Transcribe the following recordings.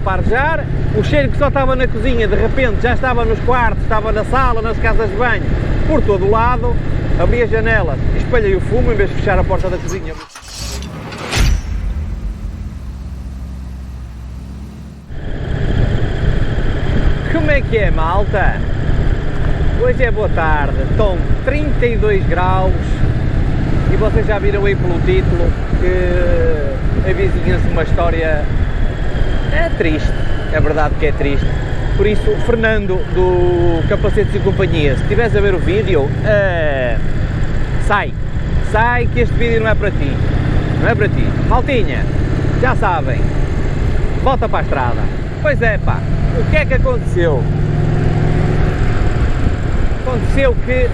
Para arejar, o cheiro que só estava na cozinha, de repente já estava nos quartos, estava na sala, nas casas de banho, por todo o lado. Abri as janelas, espalhei o fumo em vez de fechar a porta da cozinha. Como é que é, malta? Hoje é boa tarde, estão 32 graus e vocês já viram aí pelo título que avizinha-se uma história triste, é verdade que é triste. Por isso, Fernando do Capacetes e Companhia, se estiveres a ver o vídeo, sai que este vídeo não é para ti, não é para ti. Maltinha, já sabem, volta para a estrada. Pois é, pá, o que é que aconteceu? Aconteceu que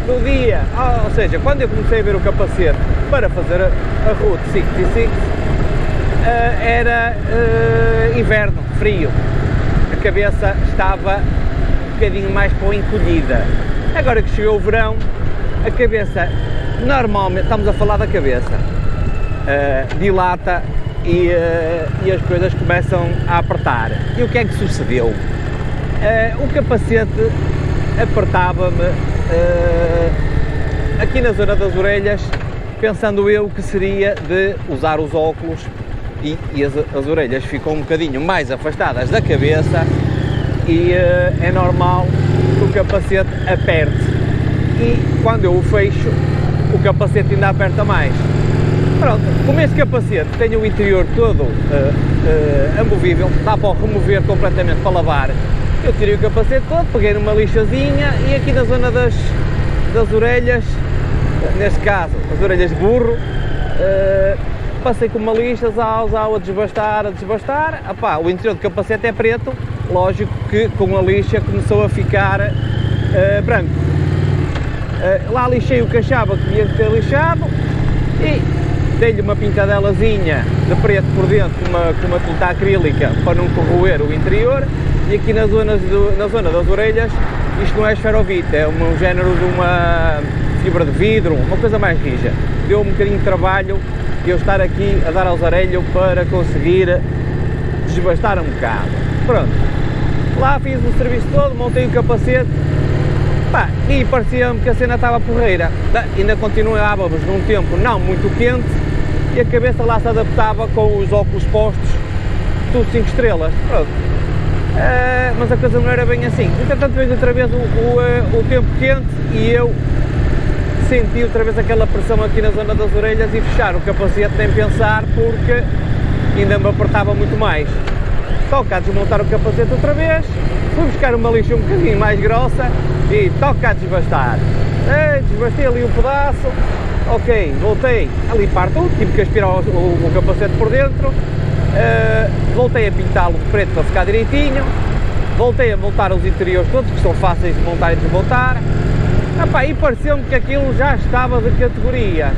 no dia, ou seja, quando eu comecei a ver o capacete para fazer a Route 66, era inverno, frio, a cabeça estava um bocadinho mais para a encolhida. Agora que chegou o verão, a cabeça, normalmente, estamos a falar da cabeça, dilata e as coisas começam a apertar. E o que é que sucedeu? O capacete apertava-me aqui na zona das orelhas, pensando eu que seria de usar os óculos e as orelhas ficam um bocadinho mais afastadas da cabeça e é normal que o capacete aperte. E quando eu o fecho, o capacete ainda aperta mais. Pronto, como este capacete tem o interior todo amovível, dá para o remover completamente para lavar, eu tirei o capacete todo, peguei numa lixazinha e aqui na zona das orelhas, neste caso as orelhas de burro, passei com uma lixa, a desbastar. Epá, o interior do capacete é preto, lógico que com a lixa começou a ficar branco. Lá lixei o que achava que devia ter lixado e dei-lhe uma pintadelazinha de preto por dentro com uma tinta acrílica para não corroer o interior. E aqui na zona das orelhas, isto não é esferovite, é um género de uma fibra de vidro, uma coisa mais rija. Deu um bocadinho de trabalho eu estar aqui a dar ao zarelho para conseguir desbastar um bocado. Pronto, lá fiz o serviço todo, montei o capacete, pá, e parecia-me que a cena estava porreira. Ainda continuávamos num tempo não muito quente e a cabeça lá se adaptava com os óculos postos, tudo 5 estrelas. Pronto. Mas a coisa não era bem assim. Entretanto veio outra vez o tempo quente e eu senti outra vez aquela pressão aqui na zona das orelhas e fechar o capacete nem pensar, porque ainda me apertava muito mais. Toca a desmontar o capacete outra vez, fui buscar uma lixa um bocadinho mais grossa e toca a desbastar. Desbastei ali um pedaço, ok, voltei a limpar tudo, tive que aspirar o capacete por dentro, voltei a pintá-lo de preto para ficar direitinho, voltei a montar os interiores todos, que são fáceis de montar e desmontar. Epá, e pareceu-me que aquilo já estava de categoria.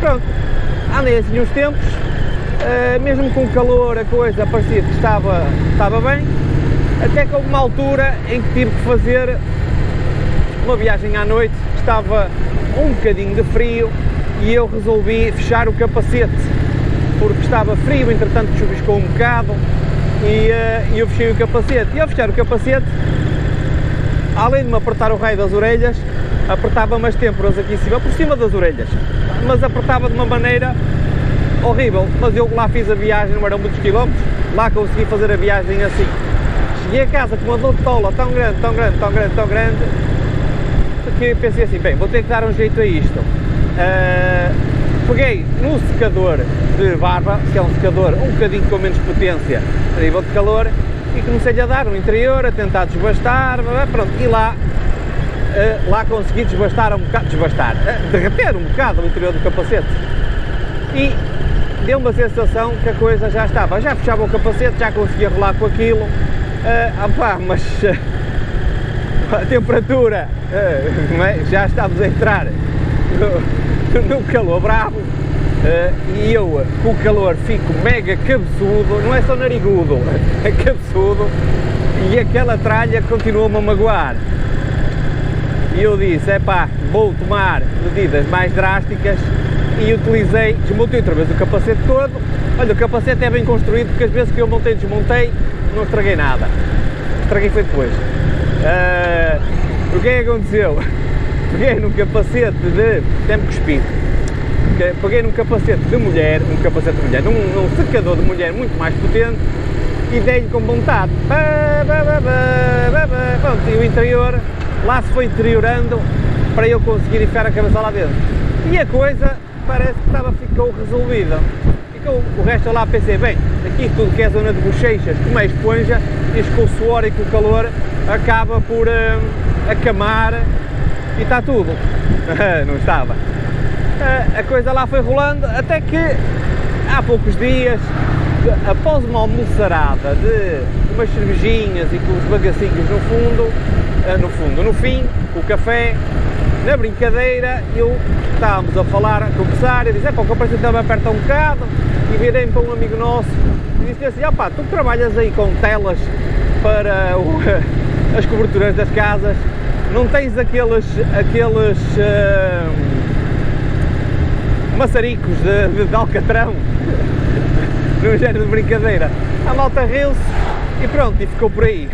Pronto, andei assim uns tempos, mesmo com calor a coisa parecia que estava bem, até que houve uma altura em que tive que fazer uma viagem à noite, estava um bocadinho de frio e eu resolvi fechar o capacete, porque estava frio, entretanto chuviscou um bocado e eu fechei o capacete. E ao fechar o capacete, além de me apertar o raio das orelhas, apertava-me as têmporas aqui em cima, por cima das orelhas, mas apertava de uma maneira horrível. Mas eu lá fiz a viagem, não eram muitos quilómetros, lá consegui fazer a viagem assim. Cheguei a casa com uma dor de tola tão grande, que pensei assim, bem, vou ter que dar um jeito a isto. Peguei no secador de barba, que é um secador um bocadinho com menos potência a nível de calor, e comecei-lhe a dar no interior, a tentar desbastar, pronto, e lá consegui derreter um bocado o interior do capacete. E deu uma sensação que a coisa já estava, já fechava o capacete, já conseguia rolar com aquilo, mas a temperatura, já estávamos a entrar no calor bravo, e eu com o calor fico mega cabeçudo, não é só narigudo, é cabeçudo, e aquela tralha continuou-me a magoar. E eu disse, vou tomar medidas mais drásticas e utilizei, desmontei outra vez o capacete todo. Olha, o capacete é bem construído porque as vezes que eu montei e desmontei não estraguei nada, estraguei foi depois. O que é que aconteceu? Peguei num capacete de tempo cuspido, peguei num capacete de mulher, num secador de mulher muito mais potente e dei-lhe com vontade. Pronto, e o interior lá se foi deteriorando para eu conseguir enfiar a cabeça lá dentro. E a coisa parece que ficou resolvida. Ficou o resto lá, pensei, bem, aqui tudo que é zona de bochechas, como é esponja, isto com o suor e com o calor acaba por acamar e está tudo. Não estava. A coisa lá foi rolando até que há poucos dias, após uma almoçarada de umas cervejinhas e com os bagacinhos no fim, com o café, na brincadeira, estávamos a falar, a conversar, e disse, pá, o capacete também aperta um bocado, e virei-me para um amigo nosso e disse assim, opá, tu trabalhas aí com telas para as coberturas das casas, não tens aqueles maçaricos de alcatrão? Num género de brincadeira. A malta riu-se e pronto, e ficou por aí.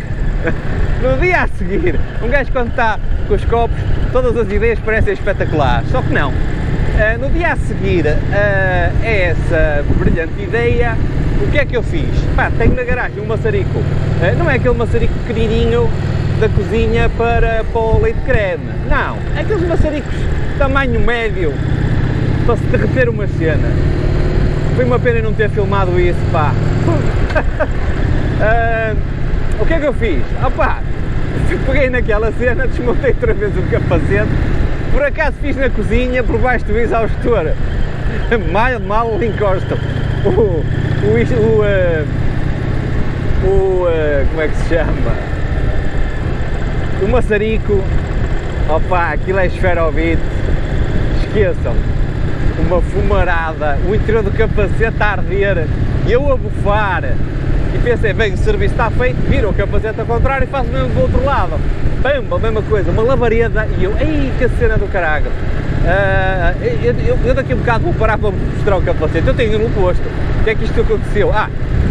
No dia a seguir, um gajo quando está com os copos, todas as ideias parecem espetaculares, só que não. No dia a seguir a essa brilhante ideia, o que é que eu fiz? Pá, tenho na garagem um maçarico, não é aquele maçarico pequenininho da cozinha para o leite creme, não, aqueles maçaricos tamanho médio para se derreter umas cenas. Foi uma pena não ter filmado isso, pá. O que é que eu fiz? Opá, peguei naquela cena, desmontei outra vez o capacete, por acaso fiz na cozinha, por baixo do exaustor, mal encosto como é que se chama? O maçarico, opá, aquilo é esferovite, esqueçam. Uma fumarada, o interior do capacete a arder, e eu a bufar, e pensei, bem, o serviço está feito, vira o capacete ao contrário e faço mesmo do outro lado, pamba, a mesma coisa, uma labareda, e eu, ei, que cena do caralho. Eu daqui a um bocado vou parar para mostrar o capacete, eu tenho no posto, o que é que isto aconteceu?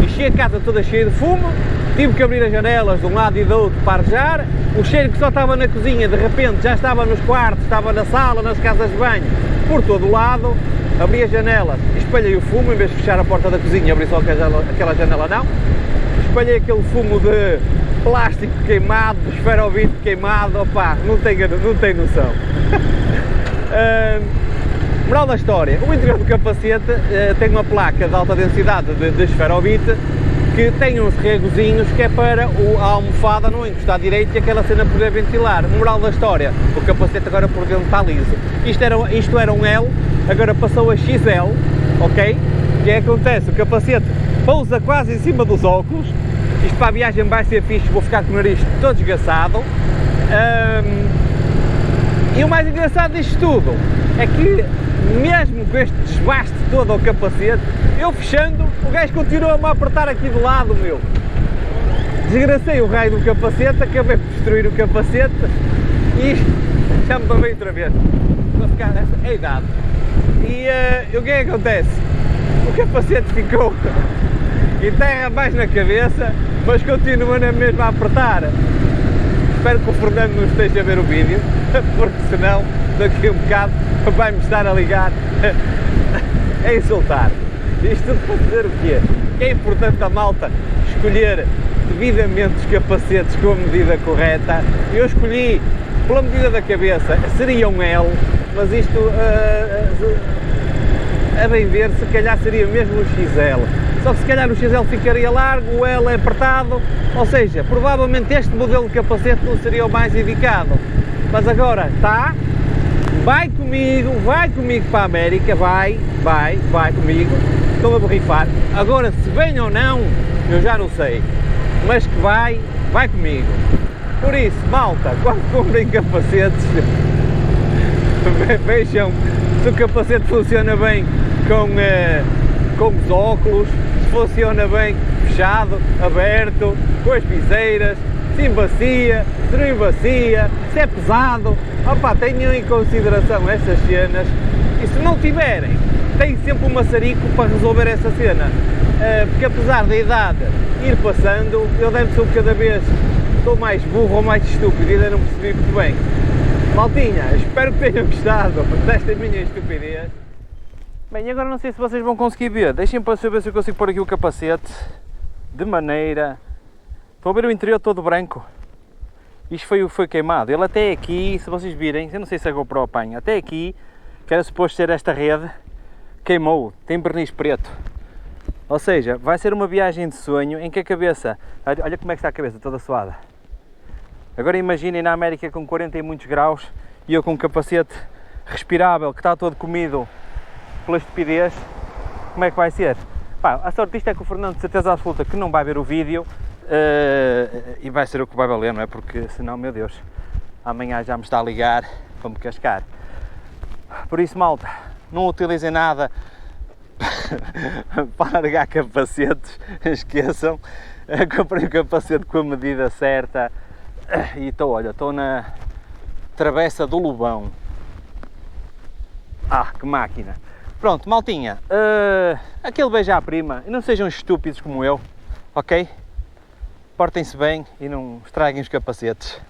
Enchi a casa toda cheia de fumo, tive que abrir as janelas de um lado e do outro para arejar, o cheiro que só estava na cozinha, de repente já estava nos quartos, estava na sala, nas casas de banho, por todo o lado, abri as janelas, espalhei o fumo, em vez de fechar a porta da cozinha, abri só aquela janela não, espalhei aquele fumo de plástico queimado, de esferovite queimado, opá, não tem noção. Moral da história, o interior do capacete tem uma placa de alta densidade de esferovite que tem uns regozinhos que é para a almofada não encostar direito e aquela cena poder ventilar. Moral da história, o capacete agora por dentro está liso. Isto era um L, agora passou a XL, ok? O que é que acontece? O capacete pousa quase em cima dos óculos, isto para a viagem vai ser fixe, vou ficar com o nariz todo esgaçado. E o mais engraçado disto tudo é que, mesmo com este desbaste todo ao capacete, eu fechando, o gajo continua-me a apertar aqui do lado, meu. Desgracei o raio do capacete, acabei por destruir o capacete e já me babei outra vez. Vou ficar nessa idade. E o que é que acontece? O capacete ficou em terra mais na cabeça, mas continua na mesma a apertar. Espero que o Fernando não esteja a ver o vídeo, porque senão daqui a um bocado vai-me estar a ligar a insultar. Isto tudo para dizer o quê? Que é importante a malta escolher devidamente os capacetes com a medida correta. Eu escolhi pela medida da cabeça, seria um L, mas isto a bem ver, se calhar seria mesmo um XL. Só que se calhar o XL ficaria largo, o L é apertado, ou seja, provavelmente este modelo de capacete não seria o mais indicado. Mas agora está, vai comigo para a América, vai comigo, estou a borrifar. Agora se vem ou não, eu já não sei, mas que vai comigo. Por isso, malta, quando comprem capacetes, vejam se o capacete funciona bem com os óculos, se funciona bem fechado, aberto, com as viseiras, se embacia, se não embacia, se é pesado. Opa, tenham em consideração estas cenas E se não tiverem, tem sempre um maçarico para resolver essa cena. Porque apesar da idade ir passando, eu deve ser cada vez estou mais burro ou mais estúpido e ainda não percebi muito bem. Maltinha, espero que tenham gostado desta minha estupidez. Bem, agora não sei se vocês vão conseguir ver. Deixem-me para saber se eu consigo pôr aqui o capacete de maneira... Estão a ver o interior todo branco? Isto foi queimado. Ele até aqui, se vocês virem, eu não sei se a GoPro apanha, até aqui, que era suposto ser esta rede, queimou, tem verniz preto. Ou seja, vai ser uma viagem de sonho em que a cabeça, olha como é que está a cabeça, toda suada. Agora imaginem na América com 40 e muitos graus e eu com um capacete respirável que está todo comido pela estupidez, como é que vai ser? Pá, a sorte disto é que o Fernando de certeza absoluta que não vai ver o vídeo e vai ser o que vai valer, não é? Porque senão, meu Deus, amanhã já me está a ligar para me cascar. Por isso, malta, não utilizem nada para largar capacetes, esqueçam, comprei o capacete com a medida certa e estou na Travessa do Lobão. Ah, que máquina! Pronto, maltinha, aquele beijo à prima, e não sejam estúpidos como eu, ok? Portem-se bem e não estraguem os capacetes.